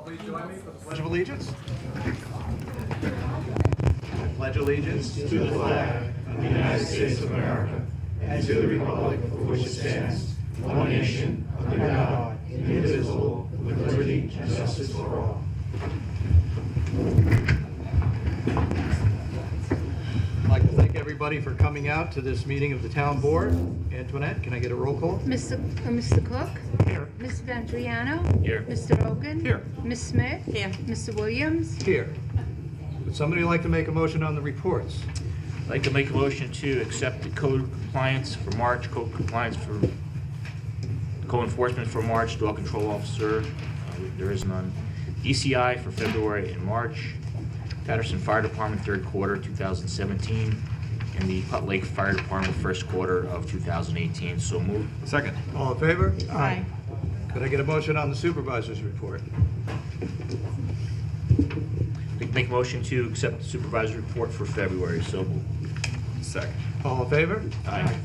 Please join me for the Pledge of Allegiance. I pledge allegiance to the flag of the United States of America and to the republic for which it stands, one nation, under God, indivisible, with liberty and justice for all. I'd like to thank everybody for coming out to this meeting of the Town Board. Antoinette, can I get a roll call? Mr. Cook? Here. Ms. Vandriano? Here. Mr. Rogan? Here. Ms. Smith? Here. Mr. Williams? Here. Would somebody like to make a motion on the reports? I'd like to make a motion to accept the code compliance for March, code compliance for code enforcement for March, dog control officer, there is none. DCI for February and March, Patterson Fire Department third quarter 2017, and the Putt Lake Fire Department first quarter of 2018. So moved. Second. All in favor? Aye. Could I get a motion on the supervisor's report? I'd like to make a motion to accept the supervisor's report for February. So moved. Second. All in favor? Aye.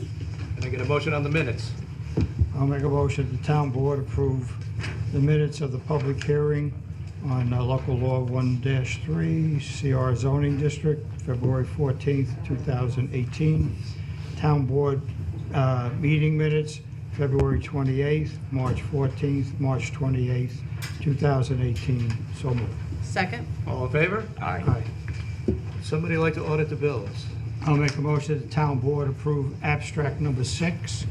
Can I get a motion on the minutes? I'll make a motion the town board approve the minutes of the public hearing on local law 1-3 CR zoning district, February 14th, 2018. Town board meeting minutes, February 28th, March 14th, March 28th, 2018. So moved. Second. All in favor? Aye. Aye. Would somebody like to audit the bills? I'll make a motion the town board approve abstract number 6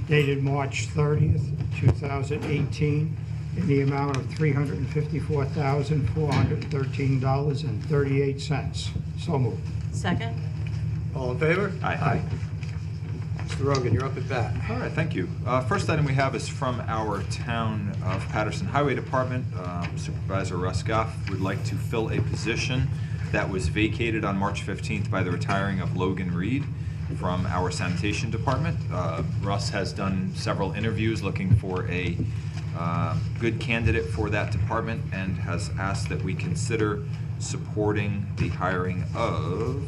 dated March 30th, 2018 in the amount of $354,413.38. So moved. Second. All in favor? Aye. Mr. Rogan, you're up at bat. All right, thank you. First item we have is from our Town of Patterson Highway Department. Supervisor Russ Goff would like to fill a position that was vacated on March 15th by the retiring of Logan Reed from our sanitation department. Russ has done several interviews looking for a good candidate for that department and has asked that we consider supporting the hiring of,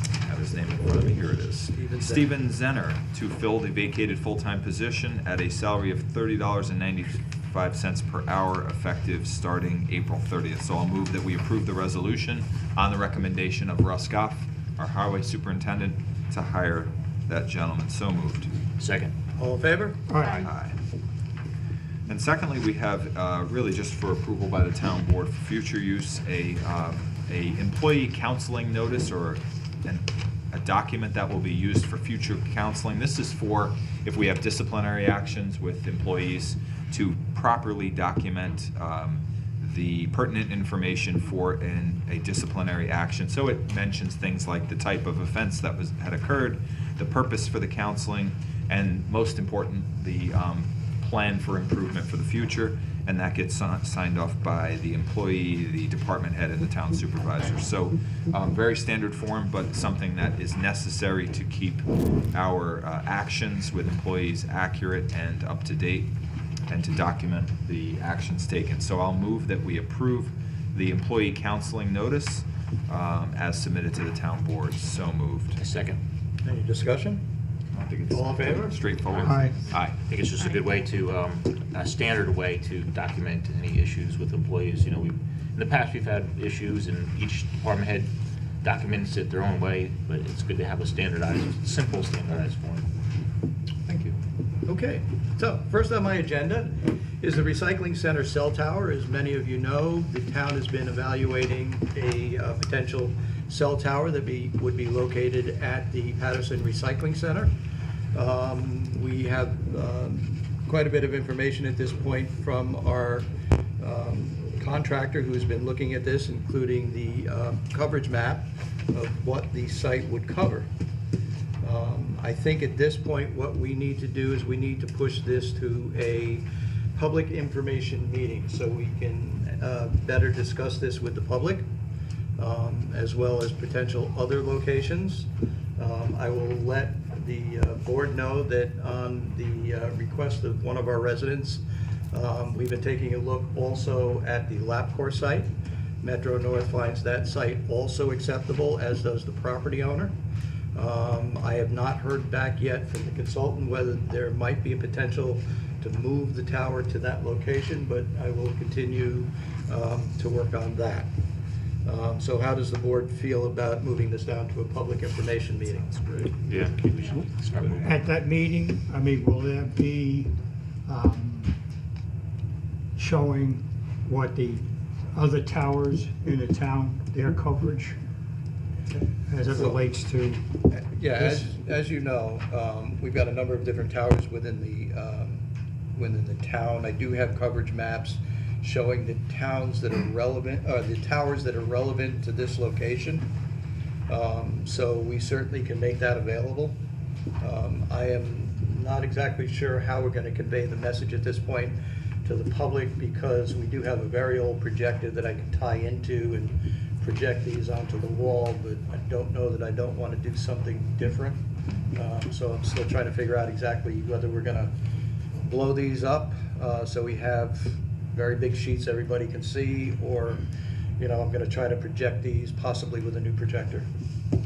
I have his name in front of me, here it is, Steven Zenner, to fill the vacated full-time position at a salary of $30.95 per hour effective starting April 30th. So I'll move that we approve the resolution on the recommendation of Russ Goff, our highway superintendent, to hire that gentleman. So moved. Second. All in favor? Aye. And secondly, we have, really just for approval by the town board for future use, a employee counseling notice or a document that will be used for future counseling. This is for if we have disciplinary actions with employees to properly document the pertinent information for a disciplinary action. So it mentions things like the type of offense that had occurred, the purpose for the counseling, and most important, the plan for improvement for the future, and that gets signed off by the employee, the department head, and the town supervisor. So very standard form, but something that is necessary to keep our actions with employees accurate and up to date, and to document the actions taken. So I'll move that we approve the employee counseling notice as submitted to the town board. So moved. Second. Any discussion? I think it's All in favor? straightforward. Aye. Aye. I think it's just a good way to, a standard way to document any issues with employees. You know, in the past, we've had issues, and each department head documents it their own way, but it's good to have a standardized, simple standardized form. Thank you. Okay, so first on my agenda is the recycling center cell tower. As many of you know, the town has been evaluating a potential cell tower that would be located at the Patterson Recycling Center. We have quite a bit of information at this point from our contractor who's been looking at this, including the coverage map of what the site would cover. I think at this point what we need to do is we need to push this to a public information meeting so we can better discuss this with the public, as well as potential other locations. I will let the board know that on the request of one of our residents, we've been taking a look also at the LabCorp site. Metro North finds that site also acceptable, as does the property owner. I have not heard back yet from the consultant whether there might be a potential to move the tower to that location, but I will continue to work on that. So how does the board feel about moving this down to a public information meeting? That's great. Yeah, we should start moving. At that meeting, I mean, will there be showing what the other towers in the town, their coverage, as it relates to? Yeah, as you know, we've got a number of different towers within the town. I do have coverage maps showing the towns that are relevant, or the towers that are relevant to this location. So we certainly can make that available. I am not exactly sure how we're going to convey the message at this point to the public, because we do have a very old projector that I can tie into and project these onto the wall, but I don't know that I don't want to do something different. So I'm still trying to figure out exactly whether we're going to blow these up so we have very big sheets everybody can see, or, you know, I'm going to try to project these possibly with a new projector. I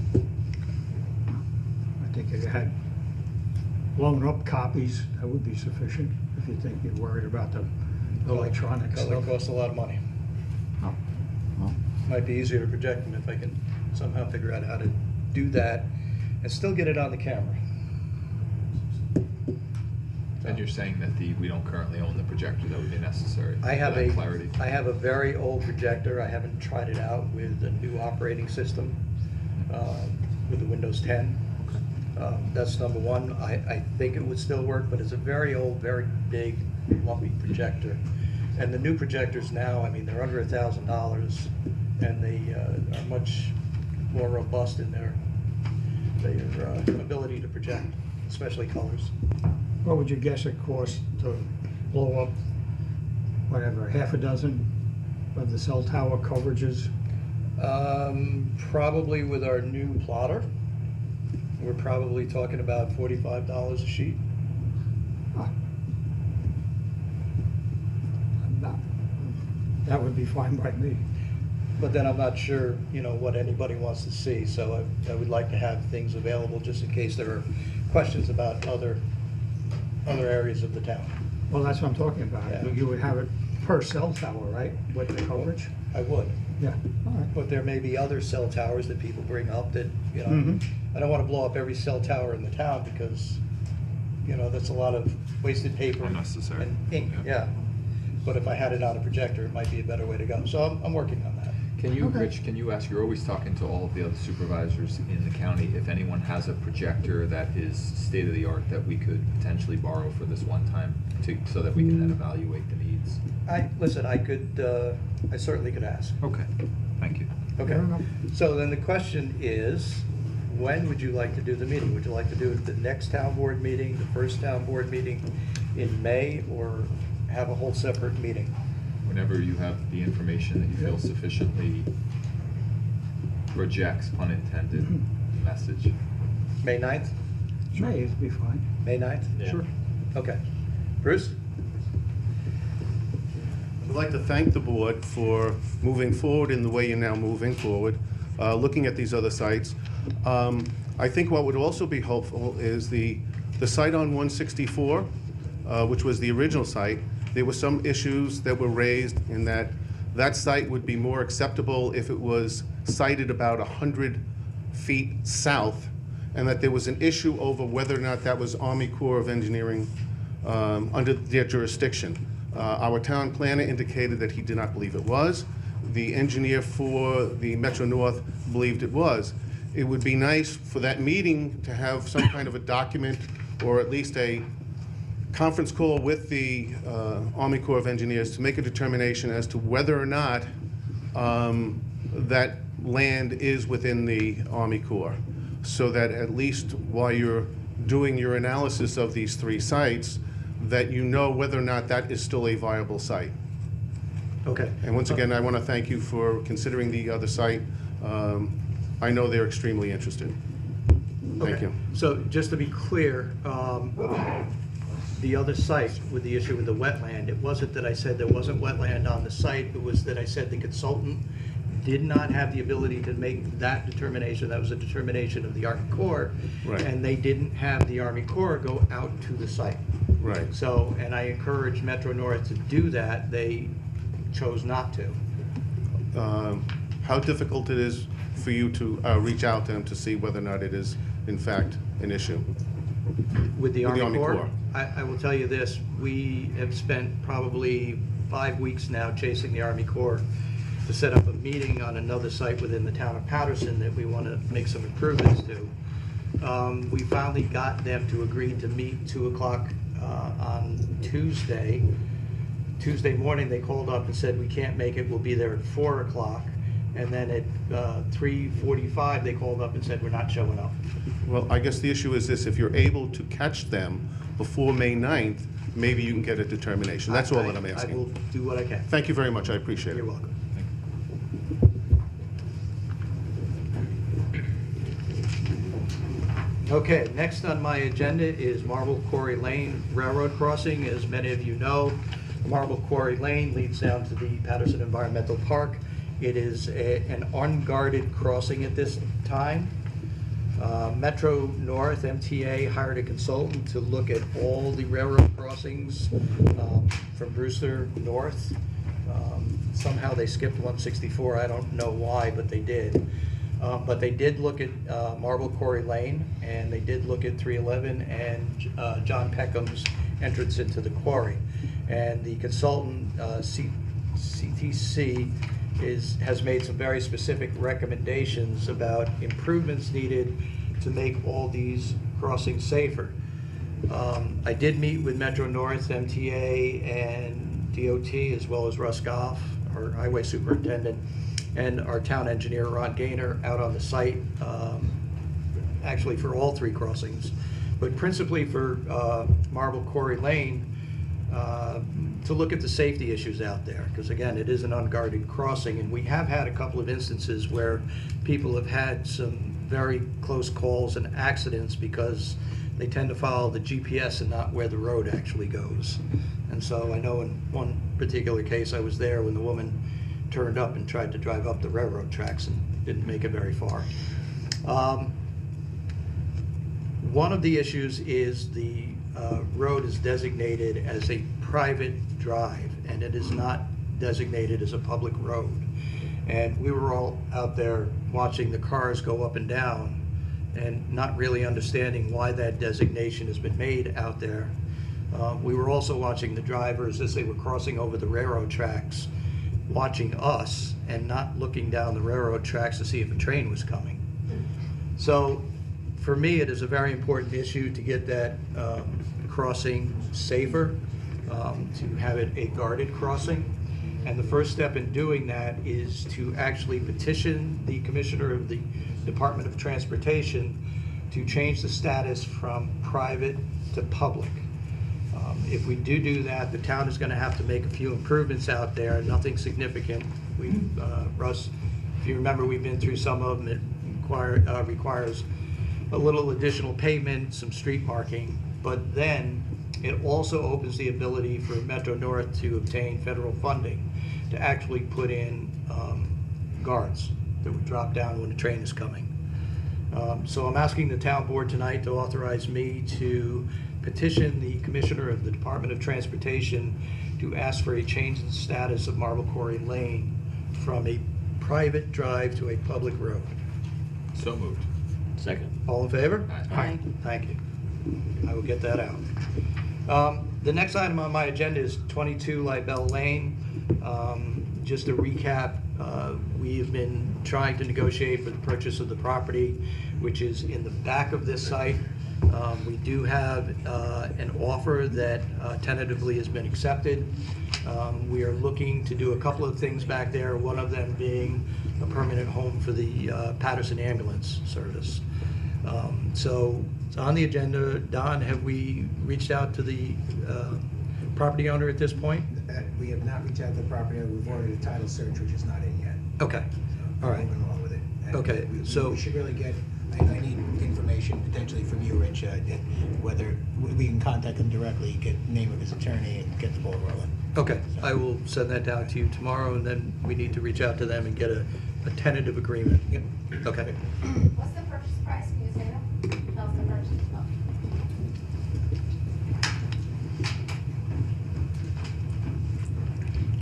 think if you had blown up copies, that would be sufficient, if you think you're worried about the electronic That stuff. costs a lot of money. Oh, well, Might be easier to project them if I can somehow figure out how to do that and still get it on the camera. And you're saying that we don't currently own the projector that would be necessary? I have for that clarity. I have a very old projector. I haven't tried it out with the new operating system, with the Windows 10. That's number one. I think it would still work, but it's a very old, very big, lumpy projector. And the new projectors now, I mean, they're under $1,000, and they are much more robust in their ability to project, especially colors. what would you guess it costs to blow up, whatever, half a dozen of the cell tower coverages? Probably with our new plotter, we're probably talking about $45 a sheet. Ah. That would be fine by me. But then I'm not sure, you know, what anybody wants to see, so I would like to have things available just in case there are questions about other areas of the town. Well, that's what I'm talking about. Yeah. You would have it per cell tower, right, with the coverage? I would, Yeah, all right. but there may be other cell towers that people bring up that, you know, Mhm. I don't want to blow up every cell tower in the town because, you know, that's a lot of wasted paper. Unnecessary. And ink, Yeah. yeah. But if I had it on a projector, it might be a better way to go. So I'm working on that. Can you, Okay. Rich, can you ask, you're always talking to all of the other supervisors in the county, if anyone has a projector that is state-of-the-art that we could potentially borrow for this one time so that we can then evaluate the needs? Listen, I certainly could ask. Okay, thank you. Okay. Fair enough. So then the question is, when would you like to do the meeting? Would you like to do it at the next town board meeting, the first town board meeting in May, or have a whole separate meeting? Whenever you have the information that you feel sufficiently projects, pun intended, the message. May 9th? May would be fine. May 9th? Yeah. Sure. Okay. Bruce? I'd like to thank the board for moving forward in the way you're now moving forward, looking at these other sites. I think what would also be helpful is the site on 164, which was the original site. There were some issues that were raised in that site would be more acceptable if it was sited about 100 feet south, and that there was an issue over whether or not that was Army Corps of Engineering under their jurisdiction. Our town planner indicated that he did not believe it was. The engineer for the Metro North believed it was. It would be nice for that meeting to have some kind of a document, or at least a conference call with the Army Corps of Engineers to make a determination as to whether or not that land is within the Army Corps, so that at least while you're doing your analysis of these three sites, that you know whether or not that is still a viable site. Okay. And once again, I want to thank you for considering the other site. I know they're extremely interested. Thank Okay. you. So just to be clear, the other site with the issue with the wetland, it wasn't that I said there wasn't wetland on the site, it was that I said the consultant did not have the ability to make that determination. That was a determination of the Army Corps. Right. And they didn't have the Army Corps go out to the site. Right. So, and I encouraged Metro North to do that. They chose not to. How difficult it is for you to reach out to them to see whether or not it is, in fact, an issue? With the With the Army Army Corps, Corps. I will tell you this, we have spent probably 5 weeks now chasing the Army Corps to set up a meeting on another site within the town of Patterson that we want to make some improvements to. We finally got them to agree to meet 2 o'clock on Tuesday. Tuesday morning, they called up and said, we can't make it, we'll be there at 4 o'clock. And then at 3:45, they called up and said, we're not showing up. Well, I guess the issue is this, if you're able to catch them before May 9th, maybe you can get a determination. That's all that I'm I will asking. do what I can. Thank you very much, I appreciate it. You're welcome. Okay, next on my agenda is Marble Quarry Lane Railroad Crossing. As many of you know, Marble Quarry Lane leads down to the Patterson Environmental Park. It is an unguarded crossing at this time. Metro North, MTA, hired a consultant to look at all the railroad crossings from Brewster North. Somehow they skipped 164, I don't know why, but they did. But they did look at Marble Quarry Lane, and they did look at 311 and John Peckham's entrance into the quarry. And the consultant, CTC, has made some very specific recommendations about improvements needed to make all these crossings safer. I did meet with Metro North, MTA, and DOT, as well as Russ Goff, our highway superintendent, and our town engineer, Ron Gaynor, out on the site, actually for all 3 crossings, but principally for Marble Quarry Lane, to look at the safety issues out there, because again, it is an unguarded crossing, and we have had a couple of instances where people have had some very close calls and accidents because they tend to follow the GPS and not where the road actually goes. And so I know in one particular case, I was there when the woman turned up and tried to drive up the railroad tracks and didn't make it very far. One of the issues is the road is designated as a private drive, and it is not designated as a public road. And we were all out there watching the cars go up and down and not really understanding why that designation has been made out there. We were also watching the drivers as they were crossing over the railroad tracks, watching us and not looking down the railroad tracks to see if a train was coming. So for me, it is a very important issue to get that crossing safer, to have it a guarded crossing. And the first step in doing that is to actually petition the Commissioner of the Department of Transportation to change the status from private to public. If we do that, the town is going to have to make a few improvements out there, nothing significant. Russ, if you remember, we've been through some of them. It requires a little additional pavement, some street marking, but then it also opens the ability for Metro North to obtain federal funding to actually put in guards that would drop down when a train is coming. So I'm asking the town board tonight to authorize me to petition the Commissioner of the Department of Transportation to ask for a change in status of Marble Quarry Lane from a private drive to a public road. So moved. Second. All in favor? Aye. Thank you. I will get that out. The next item on my agenda is 22 Libel Lane. Just to recap, we have been trying to negotiate for the purchase of the property, which is in the back of this site. We do have an offer that tentatively has been accepted. We are looking to do a couple of things back there, one of them being a permanent home for the Patterson Ambulance Service. So it's on the agenda. Don, have we reached out to the property owner at this point? We have not reached out to the property owner. We've ordered a title search, which is not in yet. Okay, So all right. Moving along with it. And Okay, so- we should really get, I need information potentially from you, Rich, whether we can contact him directly, get the name of his attorney, and get the ball rolling. Okay, I will send that down to you tomorrow, and then we need to reach out to them and get a tentative agreement. Yep. Okay. What's the purchase price? Can you say that? Tell us the purchase.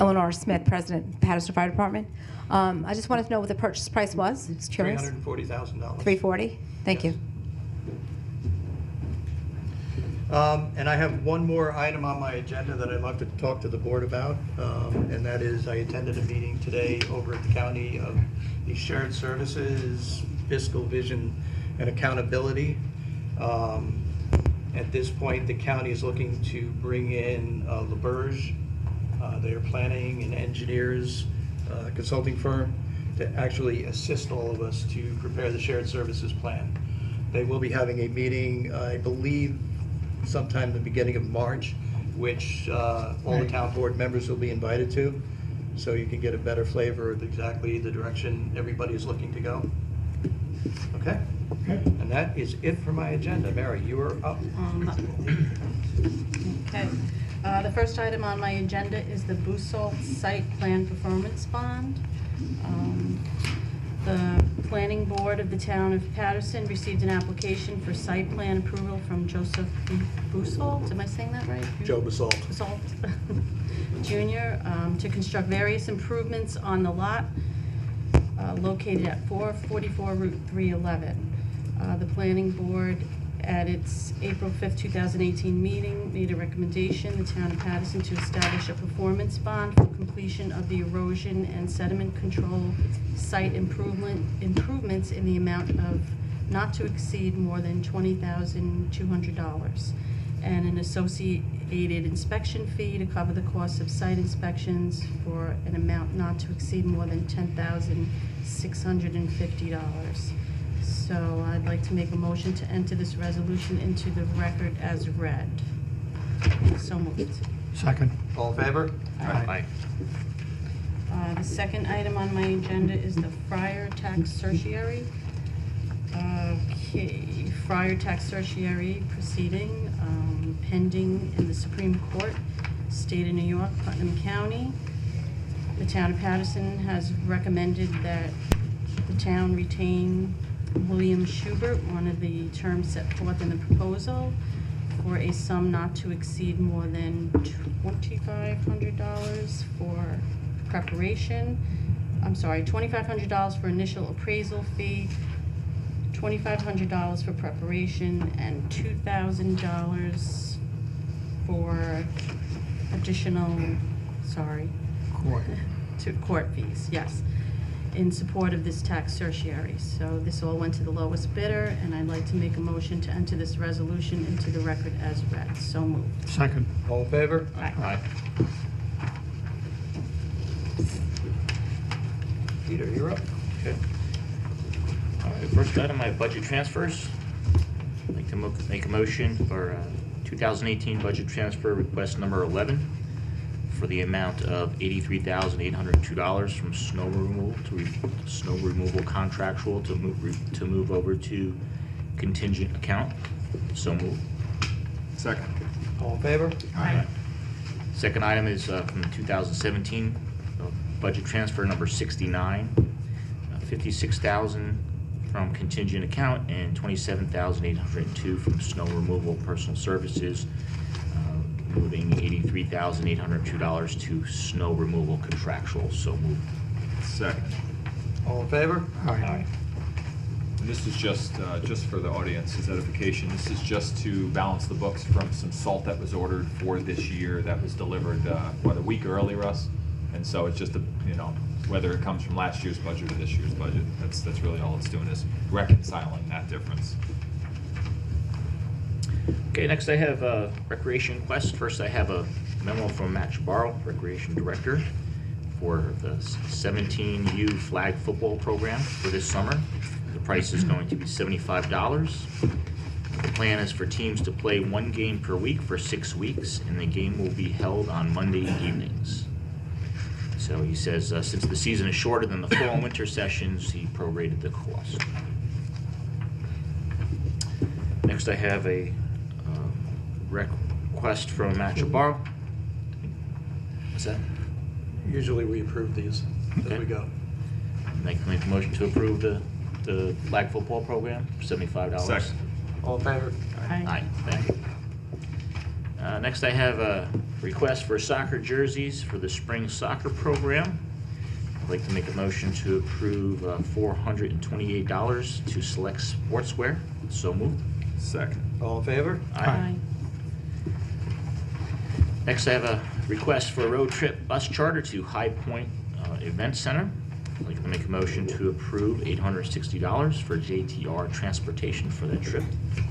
Eleanor Smith, President, Patterson Fire Department. I just wanted to know what the purchase price was. Just curious. $340,000. 340. Thank Yes. you. And I have one more item on my agenda that I'd like to talk to the board about, and that is I attended a meeting today over at the county of the Shared Services, Fiscal Vision, and Accountability. At this point, the county is looking to bring in LaBerge. They are planning and engineers consulting firm to actually assist all of us to prepare the Shared Services Plan. They will be having a meeting, I believe, sometime in the beginning of March, which all the town board members will be invited to, so you can get a better flavor of exactly the direction everybody is looking to go. Okay? Okay. And that is it for my agenda. Mary, you are up. Okay. The first item on my agenda is the Busol Site Plan Performance Bond. The Planning Board of the Town of Patterson received an application for site plan approval from Joseph Busol. Am I saying that right? Joe Basalt. Basalt Jr. To construct various improvements on the lot located at 444 Route 311. The Planning Board, at its April 5th, 2018 meeting, made a recommendation, the Town of Patterson, to establish a performance bond for completion of the erosion and sediment control site improvements in the amount of not to exceed more than $20,200, and an associated inspection fee to cover the cost of site inspections for an amount not to exceed more than $10,650. So I'd like to make a motion to enter this resolution into the record as read. So moved. Second. All in favor? Aye. The second item on my agenda is the Friar Tax Certiorari. Okay, Friar Tax Certiorari proceeding, pending in the Supreme Court, State of New York, Putnam County. The Town of Patterson has recommended that the town retain William Schubert, one of the terms set forth in the proposal, for a sum not to exceed more than $2,500 for preparation. I'm sorry, $2,500 for initial appraisal fee, $2,500 for preparation, and $2,000 for additional, Court. to court fees, yes, in support of this tax certiorari. So this all went to the lowest bidder, and I'd like to make a motion to enter this resolution into the record as read. So moved. Second. All in favor? Aye. Peter, you're up. Okay. All right, first item, I have budget transfers. I'd like to make a motion for 2018 budget transfer request number 11 for the amount of $83,802 from snow removal to snow removal contractual to move over to contingent account. So moved. Second. All in favor? Aye. Second item is from the 2017 budget transfer number 69, $56,000 from contingent account and $27,802 from snow removal personal services, moving $83,802 to snow removal contractual. So moved. Second. All in favor? Aye. And this is just for the audience's edification, this is just to balance the books from some salt that was ordered for this year that was delivered, a week early, Russ? And so it's just, whether it comes from last year's budget or this year's budget, that's really all it's doing, is reconciling that difference. Okay, next I have Recreation Quest. First I have a memo from Matt Chabarro, Recreation Director, for the 17U flag football program for this summer. The price is going to be $75. The plan is for teams to play one game per week for 6 weeks, and the game will be held on Monday evenings. So he says, since the season is shorter than the fall and winter sessions, he prorated the cost. Next, I have a request from Matt Chabarro. What's that? Usually we approve these as Okay. we go. Make a motion to approve the flag football program, $75. Second. All in favor? Aye, thank you. Next, I have a request for soccer jerseys for the spring soccer program. I'd like to make a motion to approve $428 to Select Sportswear. So moved. Second. All in favor? Aye. Next, I have a request for a road trip bus charter to High Point Event Center. I'd like to make a motion to approve $860 for JTR transportation for that trip.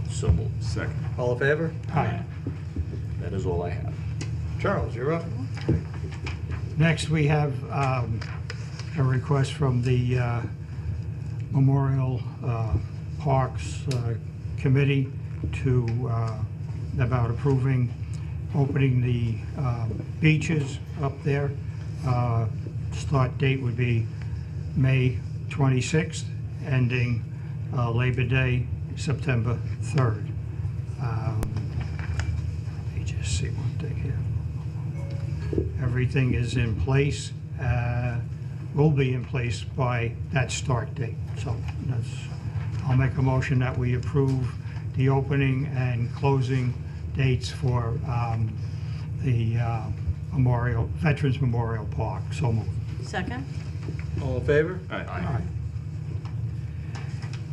So moved. Second. All in favor? Aye. That is all I have. Charles, you're up. Next, we have a request from the Memorial Parks Committee to, about approving opening the beaches up there. Start date would be May 26th, ending Labor Day, September 3rd. Let me just see one thing here. Everything is in place, will be in place by that start date. So I'll make a motion that we approve the opening and closing dates for the Veterans Memorial Park. So moved. Second? All in favor? Aye.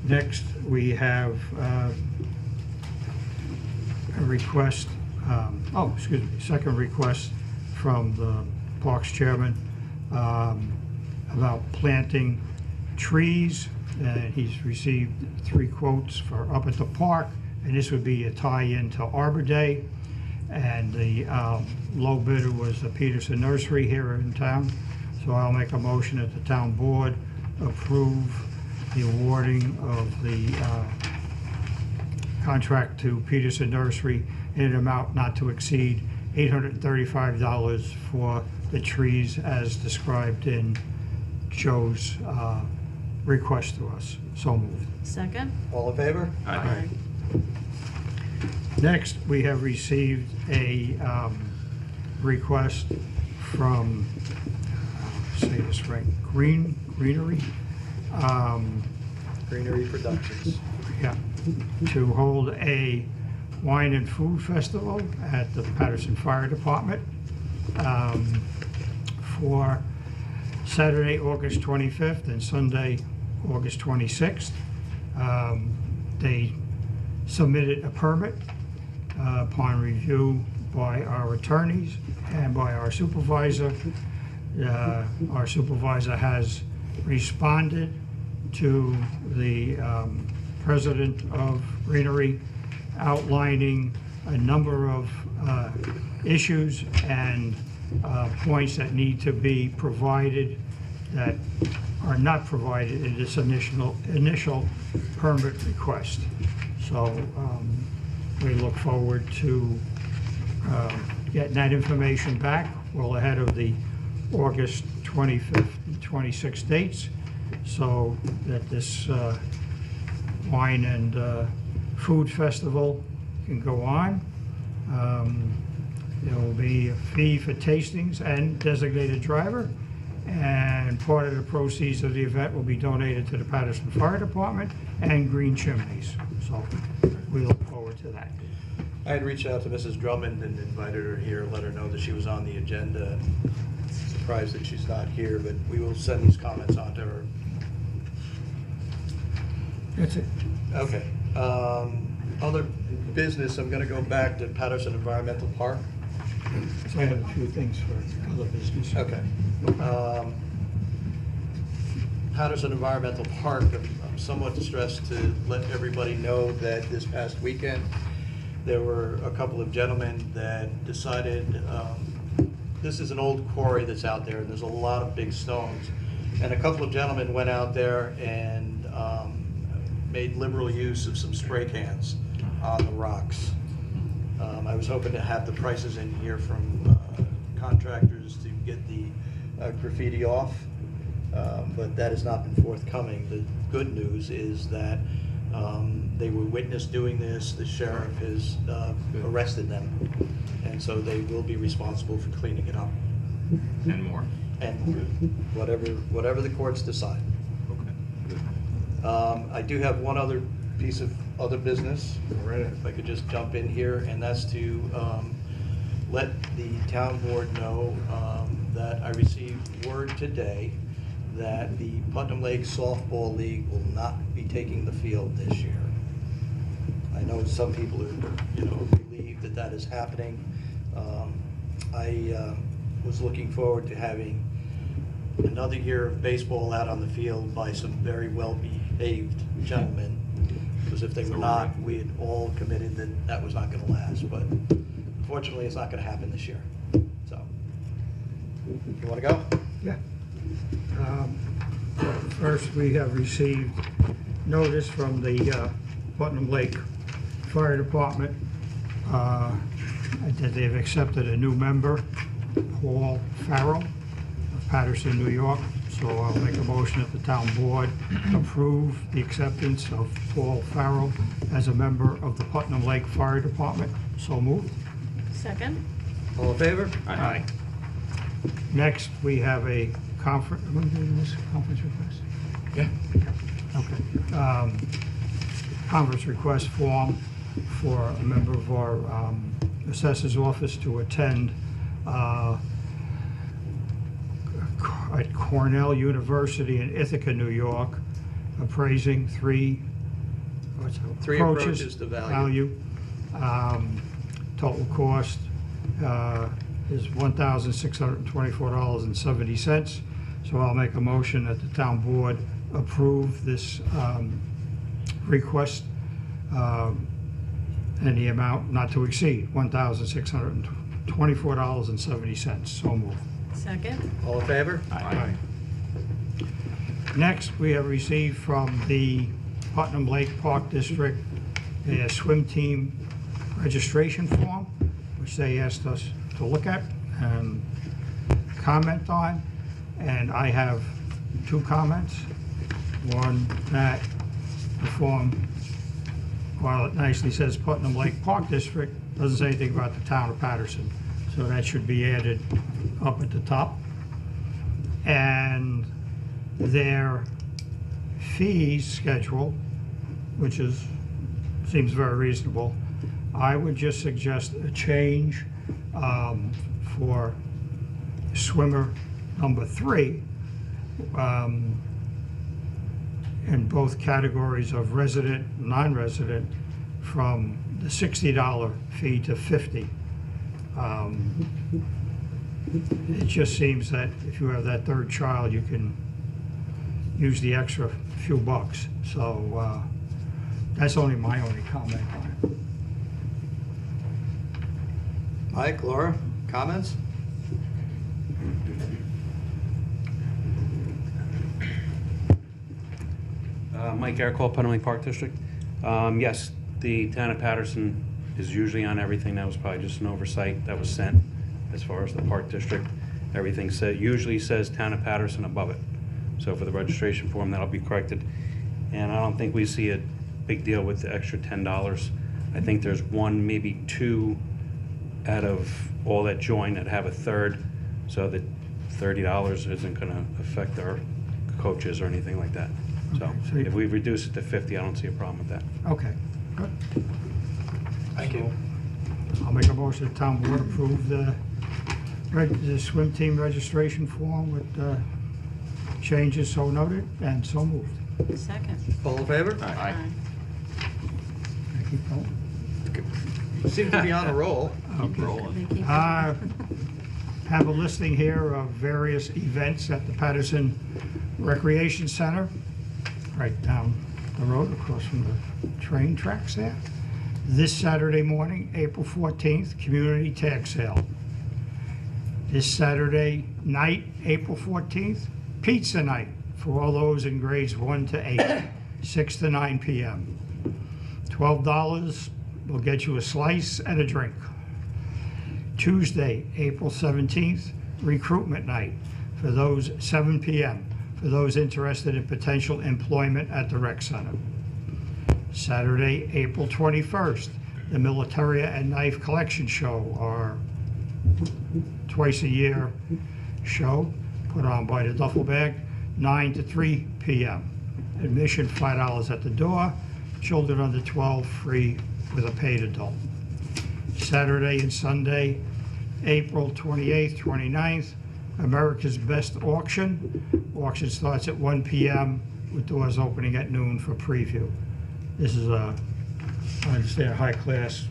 Next, we have a request, second request from the Parks Chairman about planting trees. And he's received 3 quotes for up at the park, and this would be a tie-in to Arbor Day. And the low bidder was the Patterson Nursery here in town. So I'll make a motion that the town board approve the awarding of the contract to Patterson Nursery in an amount not to exceed $835 for the trees as described in Joe's request to us. So moved. Second? All in favor? Aye. Next, we have received a request from, say this right, Greenery, Greenery Productions. yeah, to hold a wine and food festival at the Patterson Fire Department for Saturday, August 25th and Sunday, August 26th. They submitted a permit upon review by our attorneys and by our supervisor. Our supervisor has responded to the president of Greenery, outlining a number of issues and points that need to be provided that are not provided in this initial permit request. So we look forward to getting that information back well ahead of the August 25th and 26th dates, so that this wine and food festival can go on. There will be a fee for tastings and designated driver, and part of the proceeds of the event will be donated to the Patterson Fire Department and Green Chimneys. So we look forward to that. I had reached out to Mrs. Drummond and invited her here, let her know that she was on the agenda. Surprised that she's not here, but we will send these comments on to her. That's it. Okay. Other business, I'm going to go back to Patterson Environmental Park. So I have a few things for other business. Okay. Patterson Environmental Park, I'm somewhat distressed to let everybody know that this past weekend, there were a couple of gentlemen that decided, this is an old quarry that's out there, and there's a lot of big stones. And a couple of gentlemen went out there and made liberal use of some spray cans on the rocks. I was hoping to have the prices in here from contractors to get the graffiti off, but that has not been forthcoming. The good news is that they were witnessed doing this. The sheriff has arrested them, and so they will be responsible for cleaning it up. And more. And whatever the courts decide. Okay, good. I do have one other piece of other business, if I could just jump in here, and that's to let the town board know that I received word today that the Putnam Lake Softball League will not be taking the field this year. I know some people are, relieved that that is happening. I was looking forward to having another year of baseball out on the field by some very well-behaved gentlemen, because if they were not, we had all committed that that was not going to last. But unfortunately, it's not going to happen this year. So, you want to go? Yeah. First, we have received notice from the Putnam Lake Fire Department that they've accepted a new member, Paul Farrell of Patterson, New York. So I'll make a motion that the town board approve the acceptance of Paul Farrell as a member of the Putnam Lake Fire Department. So moved. Second? All in favor? Aye. Next, we have a conference request. Yeah. Okay. Conference request form for a member of our assessor's office to attend at Cornell University in Ithaca, New York, appraising three approaches to value. Total cost is $1,624.70. So I'll make a motion that the town board approve this request in the amount not to exceed $1,624.70. So moved. Second? All in favor? Aye. Next, we have received from the Putnam Lake Park District a swim team registration form, which they asked us to look at and comment on. And I have two comments. One, that the form, while it nicely says Putnam Lake Park District, doesn't say anything about the town of Patterson. So that should be added up at the top. And their fees schedule, which seems very reasonable, I would just suggest a change for swimmer number 3 in both categories of resident and non-resident, from the $60 fee to $50. It just seems that if you have that third child, you can use the extra few bucks. So that's my only comment on it. Mike, Laura, comments? Mike Aircall, Putnam Lake Park District. Yes, the town of Patterson is usually on everything. That was probably just an oversight that was sent as far as the Park District. Everything usually says town of Patterson above it. So for the registration form, that'll be corrected. And I don't think we see a big deal with the extra $10. I think there's one, maybe two out of all that join that have a third, so that $30 isn't going to affect our coaches or anything like that. So Okay, so if we reduce it to 50, I don't see a problem with that. Okay, good. Thank you. I'll make a motion that town board approve the swim team registration form with changes so noted, and so moved. Second? All in favor? Aye. Thank you, Paul. You seem to be on a roll. Okay. They keep- Have a listing here of various events at the Patterson Recreation Center, right down the road across from the train tracks there. This Saturday morning, April 14th, community tag sale. This Saturday night, April 14th, pizza night for all those in grades 1 to 8, 6 to 9 p.m. $12 will get you a slice and a drink. Tuesday, April 17th, recruitment night for those 7 p.m. for those interested in potential employment at the rec center. Saturday, April 21st, the Militaria and Knife Collection Show, our twice a year show put on by the Duffel Bag, 9 to 3 p.m. Admission $5 at the door, children under 12 free with a paid adult. Saturday and Sunday, April 28th, 29th, America's Best Auction. Auction starts at 1 p.m. with doors opening at noon for preview. This is I understand, a high-class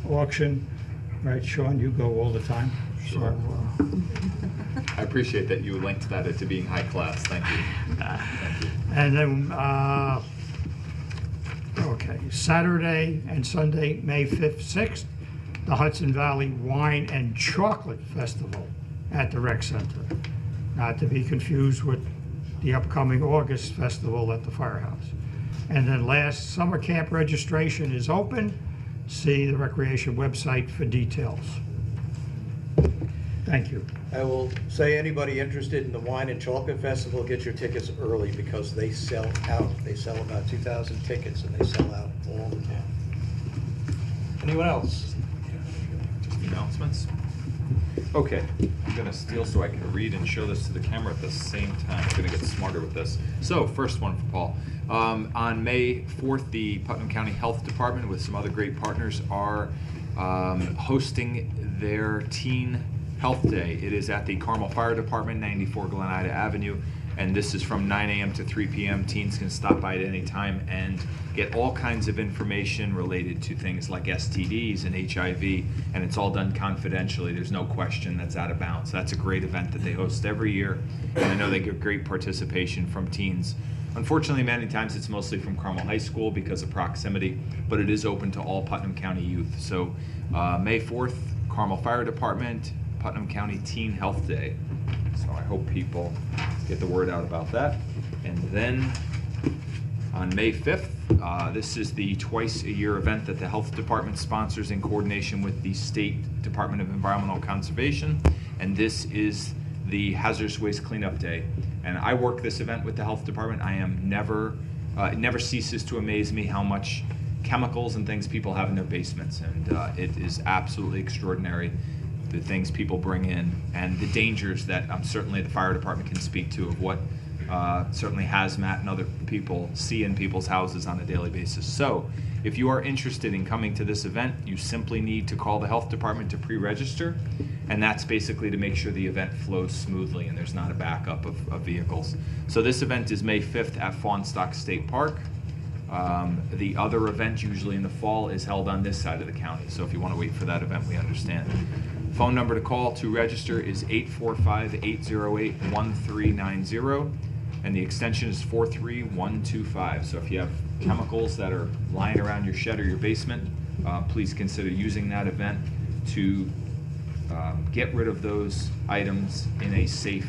auction. Right, Sean, you go all the time. Sure. So, I appreciate that you linked that to being high class. Thank you. Thank you. and then, okay, Saturday and Sunday, May 5th, 6th, the Hudson Valley Wine and Chocolate Festival at the Rec Center. Not to be confused with the upcoming August festival at the firehouse. And then last, summer camp registration is open. See the recreation website for details. Thank you. I will say anybody interested in the Wine and Chocolate Festival, get your tickets early because they sell out. They sell about 2,000 tickets and they sell out all the time. Anyone else? Announcements? Okay, I'm gonna steal so I can read and show this to the camera at the same time. I'm gonna get smarter with this. So, first one for Paul. On May 4th, the Putnam County Health Department with some other great partners are hosting their Teen Health Day. It is at the Carmel Fire Department, 94 Glen Ida Avenue, and this is from 9 a.m. to 3 p.m. Teens can stop by at any time and get all kinds of information related to things like STDs and HIV, and it's all done confidentially. There's no question that's out of bounds. That's a great event that they host every year, and I know they get great participation from teens. Unfortunately, many times it's mostly from Carmel High School because of proximity, but it is open to all Putnam County youth. So May 4th, Carmel Fire Department, Putnam County Teen Health Day. So I hope people get the word out about that. And then on May 5th, this is the twice-a-year event that the Health Department sponsors in coordination with the State Department of Environmental Conservation, and this is the Hazardous Waste Cleanup Day. And I work this event with the Health Department. I am it never ceases to amaze me how much chemicals and things people have in their basements, and it is absolutely extraordinary the things people bring in and the dangers that certainly the fire department can speak to of what certainly hazmat and other people see in people's houses on a daily basis. So if you are interested in coming to this event, you simply need to call the health department to pre-register, and that's basically to make sure the event flows smoothly and there's not a backup of vehicles. So this event is May 5th at Fawnstock State Park. The other event, usually in the fall, is held on this side of the county. So if you want to wait for that event, we understand. Phone number to call to register is 845-808-1390, and the extension is 43125. So if you have chemicals that are lying around your shed or your basement, please consider using that event to get rid of those items in a safe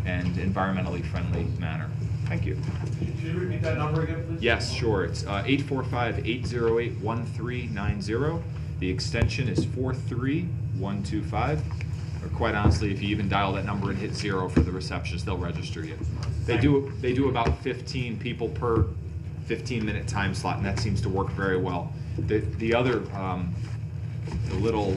and environmentally friendly manner. Thank you. Should you repeat that number again, please? Yes, sure. It's 845-808-1390. The extension is 43125. Or quite honestly, if you even dial that number and hit 0 for the receptionist, they'll register you. They do about 15 people per 15-minute time slot, and that seems to work very well. The other the little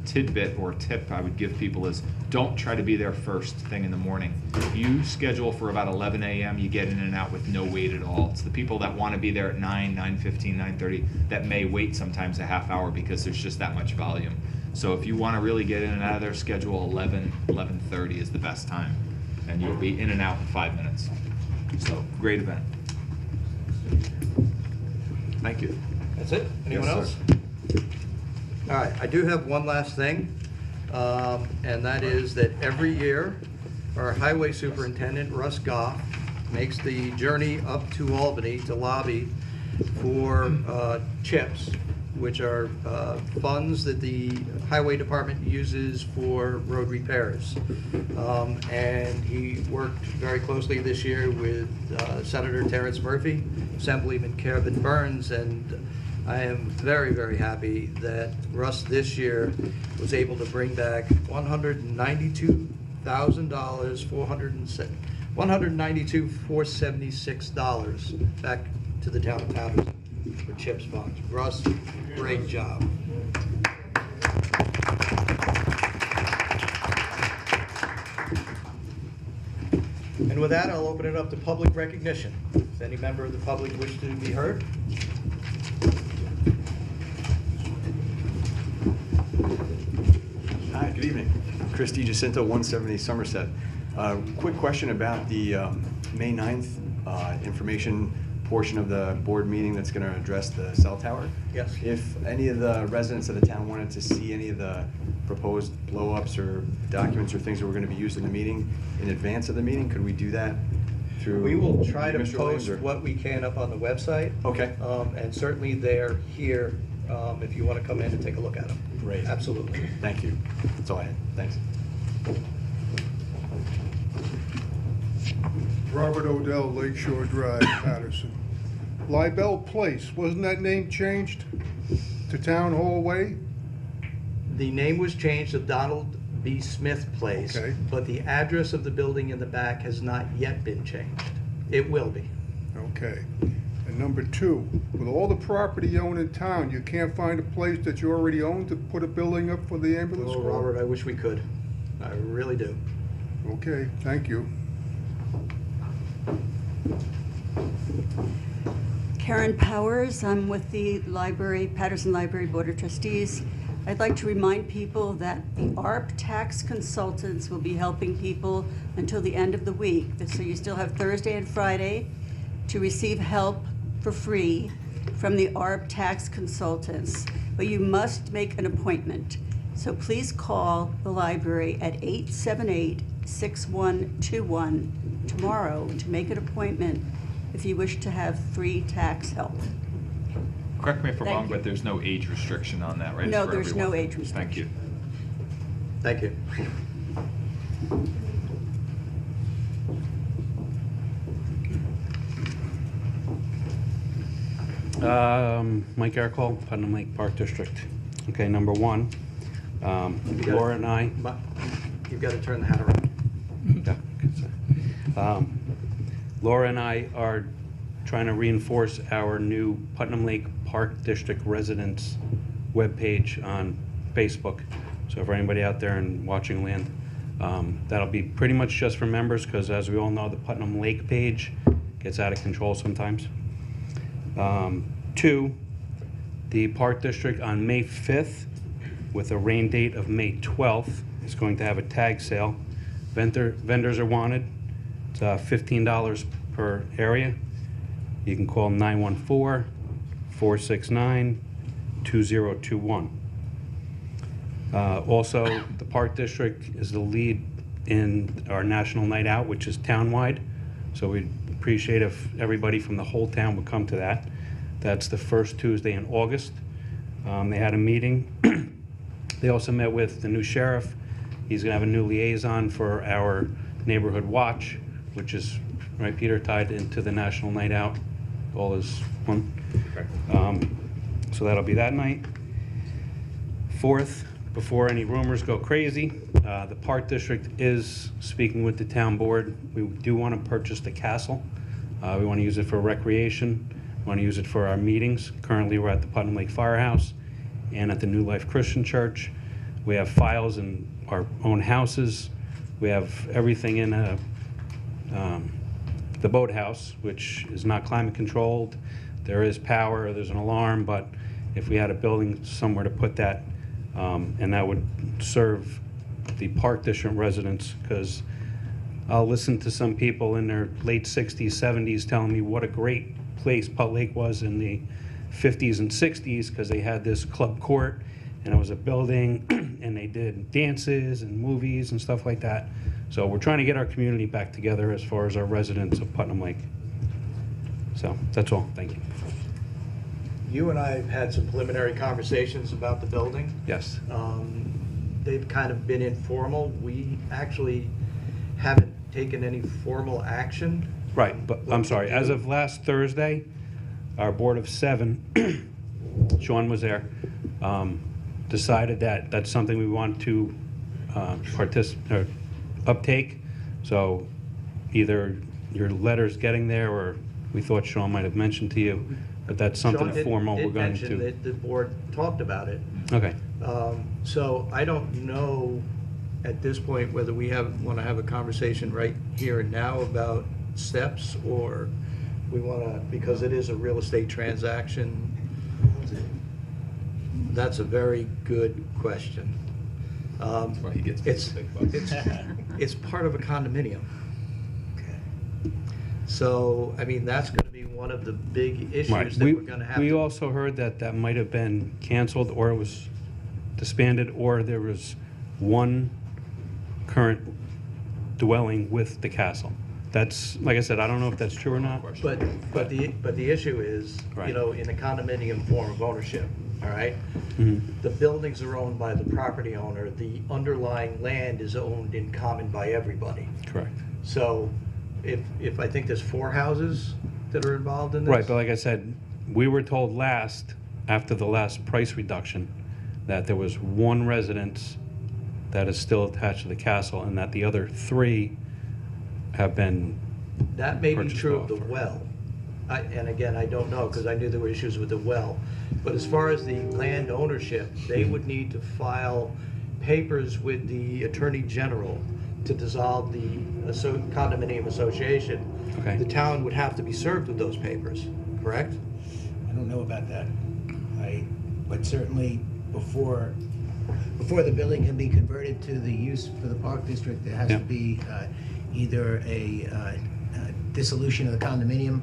tidbit or tip I would give people is don't try to be there first thing in the morning. You schedule for about 11 a.m. You get in and out with no wait at all. It's the people that want to be there at 9, 9:15, 9:30 that may wait sometimes a half hour because there's just that much volume. So if you want to really get in and out of there, schedule 11, 11:30 is the best time, and you'll be in and out in 5 minutes. So great event. Thank you. That's it? Anyone Yes, else? sir. All right, I do have one last thing, and that is that every year, our highway superintendent, Russ Goff, makes the journey up to Albany to lobby for CHIPS, which are funds that the highway department uses for road repairs. And he worked very closely this year with Senator Terrence Murphy, Assemblyman Kevin Burns, and I am very, very happy that Russ this year was able to bring back $192,000, $192,476 back to the town of Patterson for CHIPS funds. Russ, great job. And with that, I'll open it up to public recognition. Does any member of the public wish to be heard? All right, Good evening. Chris DiGiacinto, 170 Somerset. Quick question about the May 9th information portion of the board meeting that's going to address the cell tower. Yes. If any of the residents of the town wanted to see any of the proposed blow-ups or documents or things that were going to be used in the meeting in advance of the meeting, could we do that through? We will try to Mr. Williams, post or- what we can up on the website. Okay. And certainly they're here if you want to come in and take a look at them. Great. Absolutely. Thank you. That's all I had. Thanks. Robert Odell, Lakeshore Drive, Patterson. Libel Place, wasn't that name changed to Town Hall Way? The name was changed to Donald B. Smith Place, Okay. but the address of the building in the back has not yet been changed. It will be. Okay. And number two, with all the property you own in town, you can't find a place that you already own to put a building up for the ambulance Oh, corps? Robert, I wish we could. I really do. Okay, thank you. Karen Powers, I'm with the library, Patterson Library Board of Trustees. I'd like to remind people that the ARP tax consultants will be helping people until the end of the week. So you still have Thursday and Friday to receive help for free from the ARP tax consultants, but you must make an appointment. So please call the library at 878-6121 tomorrow to make an appointment if you wish to have free tax help. Correct me if I'm Thank wrong, you. but there's no age restriction on that, right? It's No, for there's no everyone. age Thank you. Thank you. Mike Ercol, Putnam Lake Park District. Okay, number one, Laura and I. You've got to turn the hat around. Yeah, good, sir. Laura and I are trying to reinforce our new Putnam Lake Park District residents webpage on Facebook. So for anybody out there in watching land, that'll be pretty much just for members, because as we all know, the Putnam Lake page gets out of control sometimes. Two, the Park District on May 5th, with a rain date of May 12th, is going to have a tag sale. Vendors are wanted. It's $15 per area. You can call 914-469-2021. Also, the Park District is the lead in our National Night Out, which is townwide. So we'd appreciate if everybody from the whole town would come to that. That's the first Tuesday in August. They had a meeting. They also met with the new sheriff. He's gonna have a new liaison for our neighborhood watch, which is, right, Peter, tied into the National Night Out. All is one. So that'll be that night. Fourth, before any rumors go crazy, the Park District is speaking with the town board. We do want to purchase the castle. We want to use it for recreation. We want to use it for our meetings. Currently, we're at the Putnam Lake Firehouse and at the New Life Christian Church. We have files in our own houses. We have everything in the boathouse, which is not climate controlled. There is power, there's an alarm, but if we had a building somewhere to put that, and that would serve the Park District residents, because I'll listen to some people in their late 60s, 70s telling me what a great place Putt Lake was in the 50s and 60s, because they had this club court, and it was a building, and they did dances and movies and stuff like that. So we're trying to get our community back together as far as our residents of Putnam Lake. So that's all. Thank you. You and I have had some preliminary conversations about the building. Yes. They've kind of been informal. We actually haven't taken any formal action. Right, but I'm sorry. As of last Thursday, our board of 7, Sean was there, decided that that's something we want to uptake. So either your letter's getting there, or we thought Sean might have mentioned to you, but that's something Sean formal we're did going mention to. that the board talked about it. Okay. So I don't know at this point whether we want to have a conversation right here and now about steps, or we want to, because it is a real estate transaction. That's a very good question. That's why he gets It's, big bucks. it's part of a condominium. So, I mean, that's gonna be one of the big Right. issues that we're gonna have We to. also heard that that might have been canceled, or it was disbanded, or there was one current dwelling with the castle. That's, like I said, I don't know if that's true or not. But the issue is, you Right. know, in a condominium form of ownership, all right? Mhm. The buildings are owned by the property owner, the underlying land is owned in common by everybody. Correct. So if I think there's 4 houses that are involved in this. Right, but like I said, we were told last, after the last price reduction, that there was one residence that is still attached to the castle, and that the other 3 have been That may be purchased true of off, the or- well. And again, I don't know, because I knew there were issues with the well. But as far as the land ownership, they would need to file papers with the Attorney General to dissolve the condominium association. Okay. The town would have to be served with those papers, correct? I don't know about that. But certainly before the building can be converted to the use for the park district, there has Yeah. to be either a dissolution of the condominium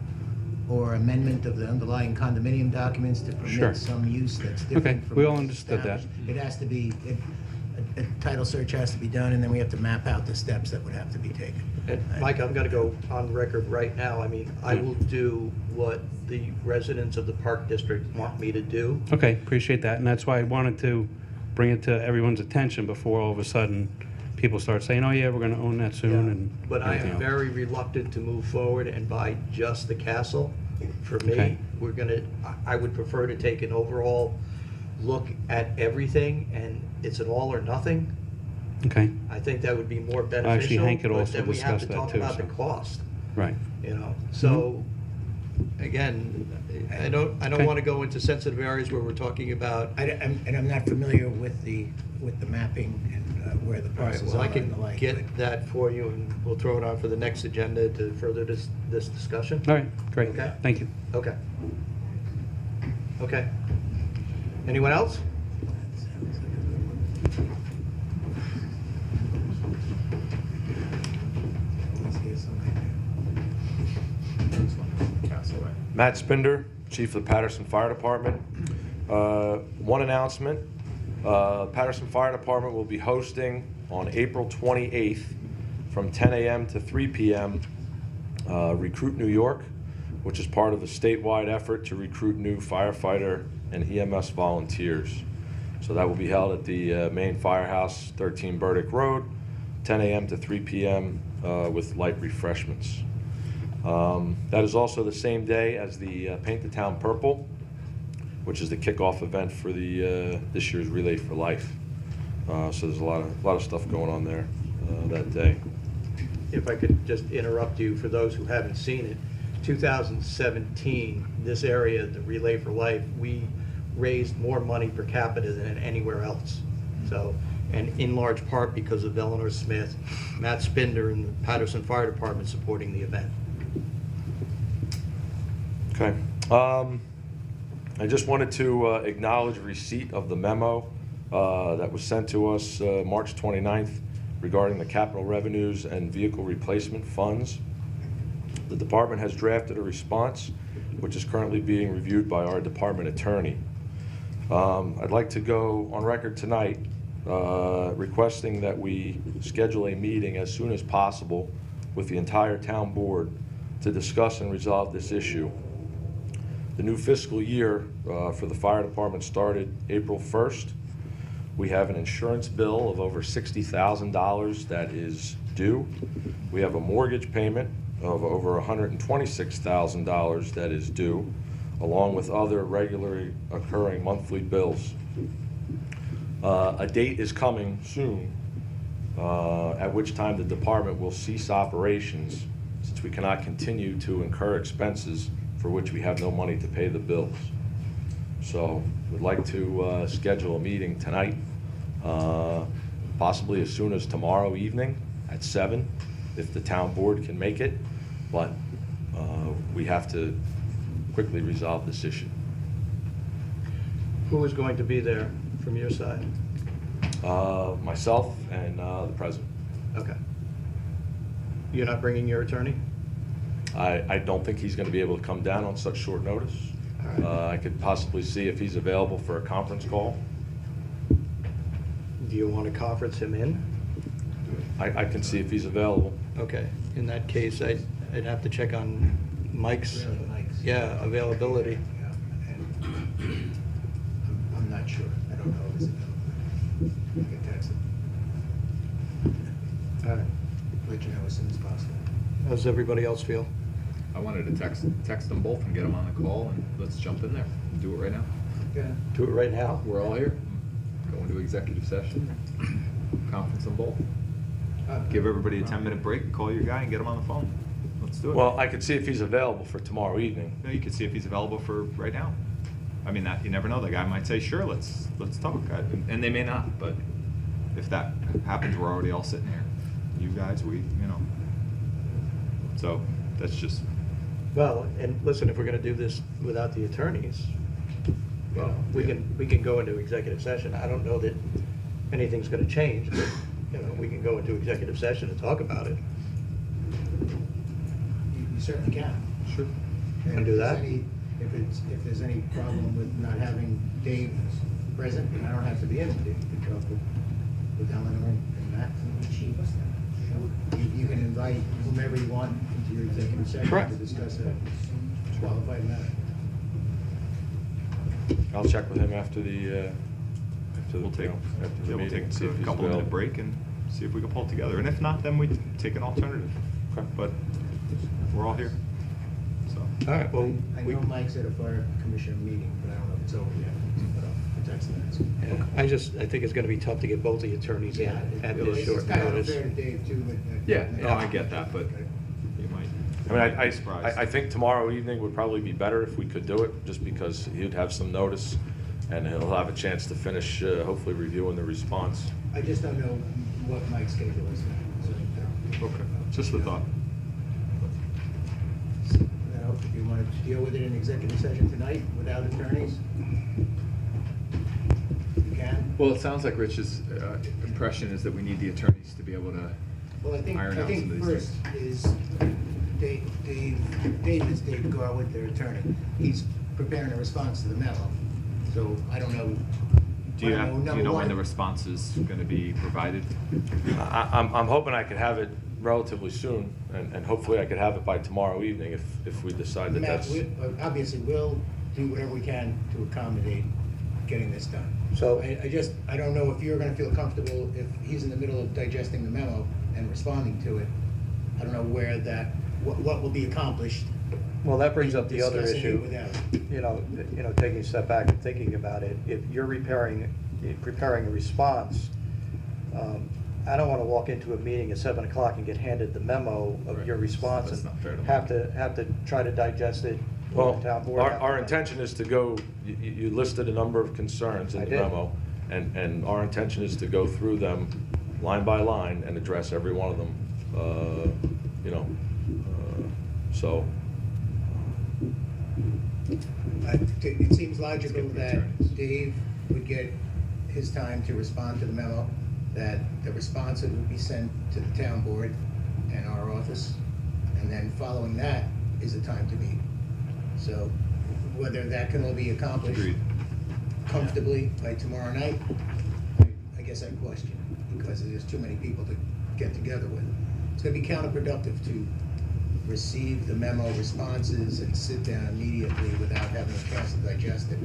or amendment of the underlying condominium documents to Sure. permit some use that's different Okay, from we all what's understood that. established. It has to be, a title search has to be done, and then we have to map out the steps that would have to be taken. And Mike, I'm gonna go on record right now. I mean, I will do what the residents of the park district want me to do. Okay, appreciate that, and that's why I wanted to bring it to everyone's attention before all of a sudden people start saying, oh yeah, we're gonna own that soon, and But I everything am else. very reluctant to move forward and buy just the castle. For me, Okay. I would prefer to take an overall look at everything, and it's an all or nothing. Okay, I think that would be more Actually, beneficial. Hank had but also then we have discussed to that talk too, about the so. cost, right. you know? So, again, I don't Okay. want to go into sensitive areas where we're talking about. And I'm not familiar with the mapping and where the All right, parcels well, I are and the can like. get but- that for you, and we'll throw it on for the next agenda to further this discussion. All right, great, Okay. thank you. Okay. Okay. Anyone else? Matt Spinder, Chief of the Patterson Fire Department. One announcement, Patterson Fire Department will be hosting on April 28th from 10 a.m. to 3 p.m. Recruit New York, which is part of a statewide effort to recruit new firefighter and EMS volunteers. So that will be held at the main firehouse, 13 Burdick Road, 10 a.m. to 3 p.m. With light refreshments. That is also the same day as the Paint the Town Purple, which is the kickoff event for the this year's Relay for Life. So there's a lot of stuff going on there that day. If I could just interrupt you, for those who haven't seen it, 2017, this area, the Relay for Life, we raised more money per capita than anywhere else. So, and in large part because of Eleanor Smith, Matt Spinder, and the Patterson Fire Department supporting the event. Okay. I just wanted to acknowledge receipt of the memo that was sent to us March 29th regarding the capital revenues and vehicle replacement funds. The department has drafted a response, which is currently being reviewed by our department attorney. I'd like to go on record tonight requesting that we schedule a meeting as soon as possible with the entire town board to discuss and resolve this issue. The new fiscal year for the fire department started April 1st. We have an insurance bill of over $60,000 that is due. We have a mortgage payment of over $126,000 that is due, along with other regularly occurring monthly bills. A date is coming soon, at which time the department will cease operations, since we cannot continue to incur expenses for which we have no money to pay the bills. So we'd like to schedule a meeting tonight, possibly as soon as tomorrow evening at 7, if the town board can make it, but we have to quickly resolve this issue. Who is going to be there from your side? Myself and the president. Okay. You're not bringing your attorney? I don't think he's going to be able to come down on such short notice. All right. I could possibly see if he's available for a conference call. Do you want to conference him in? I can see if he's available. Okay, in that case, I'd have to check on Mike's, yeah, availability. Yeah, and I'm not sure. I don't know if it's available. I can text him, All right. let you know as soon as possible. How does everybody else feel? I wanted to text them both and get them on the call, and let's jump in there and do it right now. Yeah. Do it right now? We're all here. Go into executive session, conference them both. Give everybody a 10-minute break, call your guy and get him on the phone. Let's do it. Well, I could see if he's available for tomorrow evening. No, you can see if he's available for right now. I mean, that, you never know, the guy might say, sure, let's talk, and they may not, but if that happens, we're already all sitting here. You guys, we, you know. So, that's just, Well, and listen, if we're gonna do this without the attorneys, you know, we can go into executive session. I don't know that anything's gonna change, but, you know, we can go into executive session and talk about it. You certainly can. Sure. And Can do if there's that. if there's any problem with not having Dave present, I don't have to be able to. You can talk with Eleanor and Matt. You can invite whomever you want into your executive session Correct. to discuss a qualified matter. I'll check with him after the, we'll take, after the we'll meeting take and see if a he's couple minute available. break and see if we can pull it together. And if not, then we take an alternative. Okay. But we're all here, so. All right, well, I know Mike's at a fire commission meeting, but I don't know if it's over yet. But I'll text him and ask him. I think it's gonna be tough to get both the attorneys in at this It's short kind of notice. unfair to Dave too, but. Yeah, no, I get that, but you might. I mean, be surprised. I think tomorrow evening would probably be better if we could do it, just because he'd have some notice, and he'll have a chance to finish, hopefully reviewing the response. I just don't know what Mike's schedule is. Okay, just a thought. I hope if you want to deal with it in executive session tonight without attorneys, you can. Well, it sounds like Rich's impression is that we need the attorneys to be able to Well, I think iron out some of these first things. is Dave is Dave Garwood, their attorney. He's preparing a response to the memo, so I don't know. Do you I don't do you number know when one. the response is gonna be provided? I'm hoping I could have it relatively soon, and hopefully I could have it by tomorrow evening if we decide that Matt, that's. obviously, we'll do whatever we can to accommodate getting this done. So- I don't know if you're gonna feel comfortable if he's in the middle of digesting the memo and responding to it. I don't know where what will be accomplished. Well, that brings up the other Discussing it issue. without. You know, taking a step back and thinking about it, if you're preparing a response, I don't want to walk into a meeting at 7 o'clock and get handed the memo of Right. your response That's and not fair to have to try to digest it. Well, on the town board our after that. intention is to go, you listed a number of concerns in I the did. memo, and our intention is to go through them line by line and address every one of them, you know, so. It seems logical Let's get the that attorneys. Dave would get his time to respond to the memo, that the response would be sent to the town board and our office, and then following that is the time to meet. So whether that can all be accomplished Agreed. comfortably by tomorrow night, I guess I question, because there's too many people to get together with. It's gonna be counterproductive to receive the memo responses and sit down immediately without having a chance to digest it.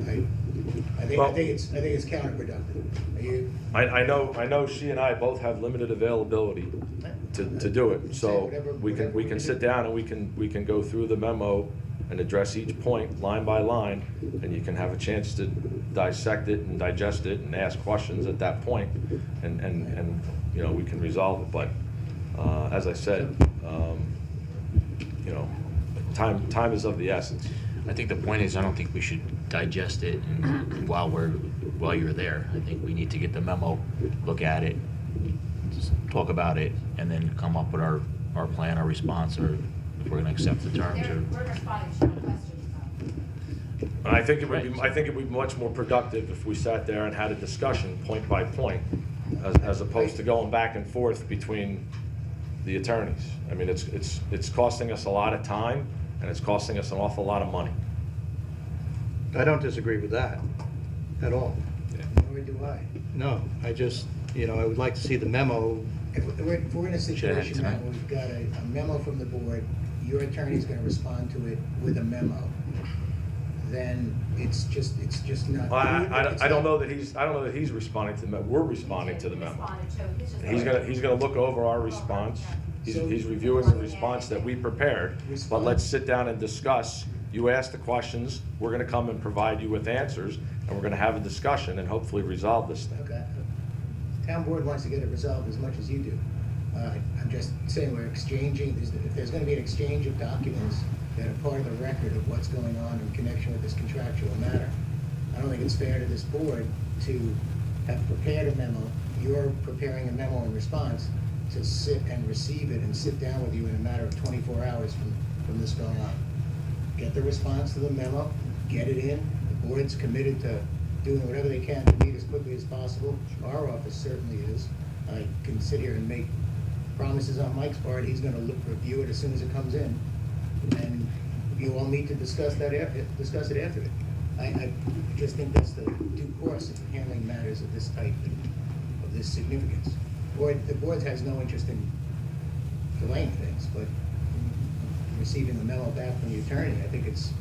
I think it's counterproductive. Are you? I know she and I both have limited availability to do it, so Whatever- we whatever can we sit do. down and we can go through the memo and address each point line by line, and you can have a chance to dissect it and digest it and ask questions at that point, and you know, we can resolve it, but as I said, you know, time is of the essence. I think the point is, I don't think we should digest it while you're there. I think we need to get the memo, look at it, just talk about it, and then come up with our plan, our response, or if we're gonna accept the terms, or. We're responding to your questions, And I think it would be much more productive if we sat there and had a discussion point by point as opposed to going back and forth between the attorneys. I mean, it's costing us a lot of time, and it's costing us an awful lot of money. I don't disagree with that at all. Nor do I. No, I just, I would like to see the memo. If we're in a Should have had it situation now tonight. where we've got a memo from the board, your attorney's gonna respond to it with a memo, then it's just not. Well, it's I don't not- know that he's responding to the memo. We're responding to the memo. He's gonna look over our response. He's reviewing the response that we prepared. But let's sit down and discuss. You ask the questions, we're gonna come and provide you with answers, and we're gonna have a discussion and hopefully resolve this thing. Okay. Town board wants to get it resolved as much as you do. I'm just saying we're exchanging, if there's gonna be an exchange of documents that are part of the record of what's going on in connection with this contractual matter, I don't think it's fair to this board to have prepared a memo, you're preparing a memo in response, to sit and receive it and sit down with you in a matter of 24 hours from this going on. Get the response to the memo, get it in, the board's committed to doing whatever they can to meet as quickly as possible. Our office certainly is. I can sit here and make promises on Mike's part, he's gonna review it as soon as it comes in. And you all need to discuss it after it. I just think that's the due course of handling matters of this type, of this significance. The board has no interest in delaying things, but receiving the memo back from the attorney, I think it's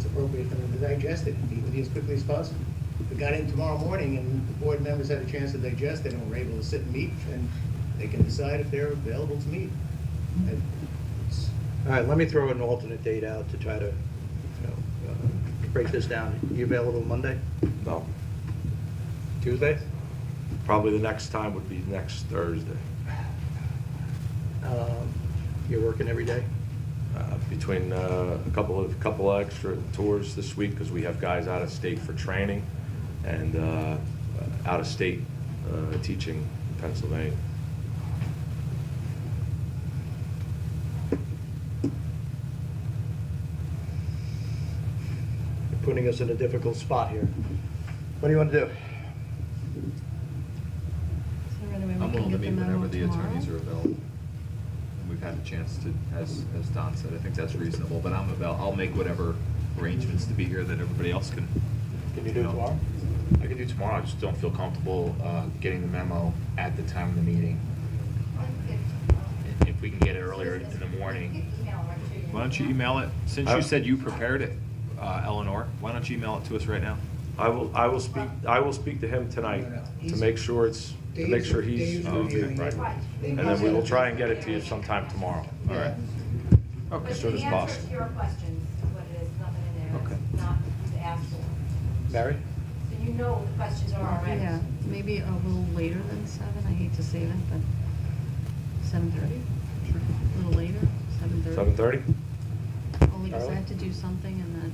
appropriate for them to digest it and meet with you as quickly as possible. If we got in tomorrow morning and the board members had a chance to digest it and were able to sit and meet, and they can decide if they're available to meet. It's- All right, let me throw an alternate date out to try to, break this down. You available Monday, No, Tuesday? probably the next time would be next Thursday. You're working every day? Between a couple of extra tours this week, because we have guys out of state for training, and out of state teaching in Pennsylvania. You're putting us in a difficult spot here. What do you want to do? Is there any way we I'm can willing to get the meet memo whenever the tomorrow? attorneys are available. And we've had a chance to, as Don said, I think that's reasonable, but I'll make whatever arrangements to be here that everybody else can. Can you do it tomorrow? I can do tomorrow, I just don't feel comfortable getting the memo at the time of the meeting. If we can get it earlier in the morning. Why don't you email it, since you said you prepared it, Eleanor, why don't you email it to us right now? I will speak to him tonight to make sure he's Dave's reviewing, reviewing right? it. And then we will try and get it to you sometime tomorrow. All right. Okay, as soon as The answer possible. to your questions is what it is, nothing in there. Okay. It's not to ask for. Mary? So you know what the questions are already. Yeah, maybe a little later than 7, I hate to say that, but 7:30? A little later, 7:30? 7:30? Only because I have to do something and then,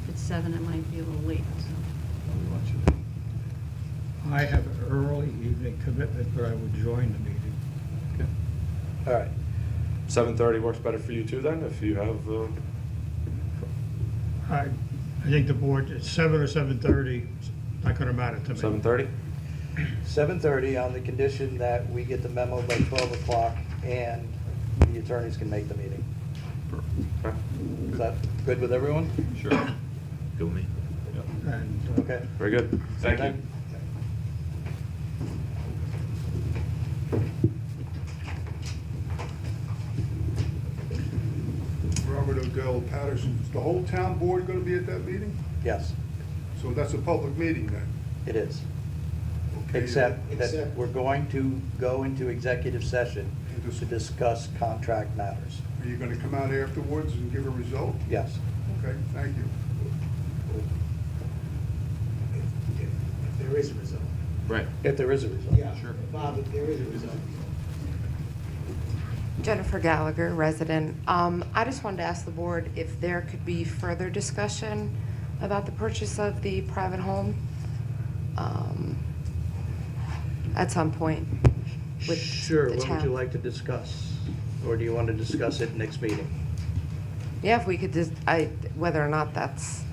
if it's 7, it might be a little late, so. I have an early evening commitment, but I would join the meeting. All right. 7:30 works better for you too then, if you have, I think the board, it's 7 or 7:30, it's not going to matter to me. 7:30? 7:30 on the condition that we get the memo by 12 o'clock and the attorneys can make the meeting. Okay. Is that good with everyone? Sure. Good with me. And Okay. Very good. Thank you. Robert Odell, Patterson. Is the whole town board gonna be at that meeting? Yes, So that's a public meeting then? it is. Okay. Except that Except- we're going to go into executive session to discuss contract matters. Are you gonna come out afterwards and give a result? Yes. Okay, thank you. If there is a result. Right. If there is a result. Yeah, sure. Bob, if there is a result. Jennifer Gallagher, resident. I just wanted to ask the board if there could be further discussion about the purchase of the private home at some point with Sure, the what would you town. like to discuss? Or do you want to discuss it next meeting? Yeah, if we could just, whether or not that's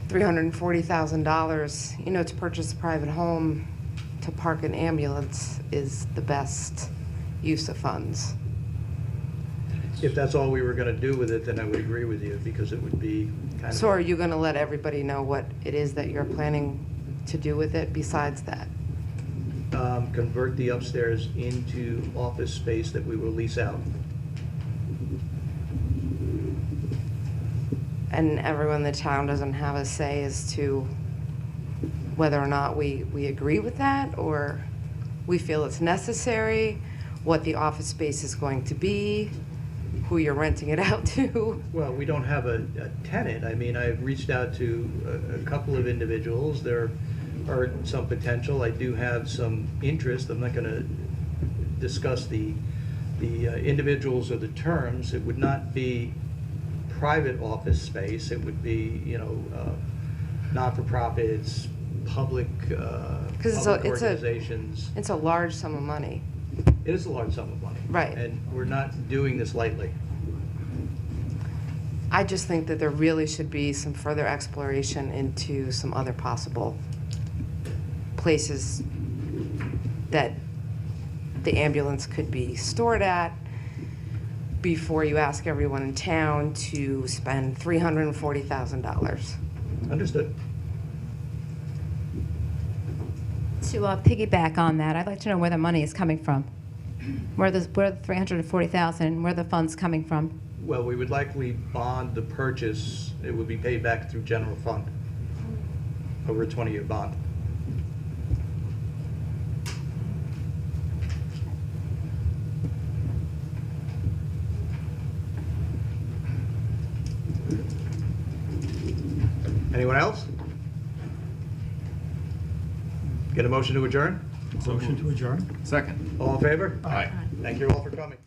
$340,000, to purchase a private home, to park an ambulance is the best use of funds. If that's all we were gonna do with it, then I would agree with you, because it would be kind of. So are you gonna let everybody know what it is that you're planning to do with it besides that? Convert the upstairs into office space that we will lease out. And everyone in the town doesn't have a say as to whether or not we agree with that, or we feel it's necessary, what the office space is going to be, who you're renting it out to? Well, we don't have a tenant. I mean, I've reached out to a couple of individuals. There are some potential. I do have some interest. I'm not gonna discuss the individuals or the terms. It would not be private office space. It would be, not-for-profits, public organizations. It's a large sum of money. It is a large sum of money. Right. And we're not doing this lightly. I just think that there really should be some further exploration into some other possible places that the ambulance could be stored at before you ask everyone in town to spend $340,000. Understood. To piggyback on that, I'd like to know where the money is coming from. Where the $340,000, where the funds coming from? Well, we would likely bond the purchase. It would be paid back through general fund over a 20-year bond. Anyone else? Get a motion to adjourn? Motion to adjourn? Second. All in favor? Aye. Thank you all for coming.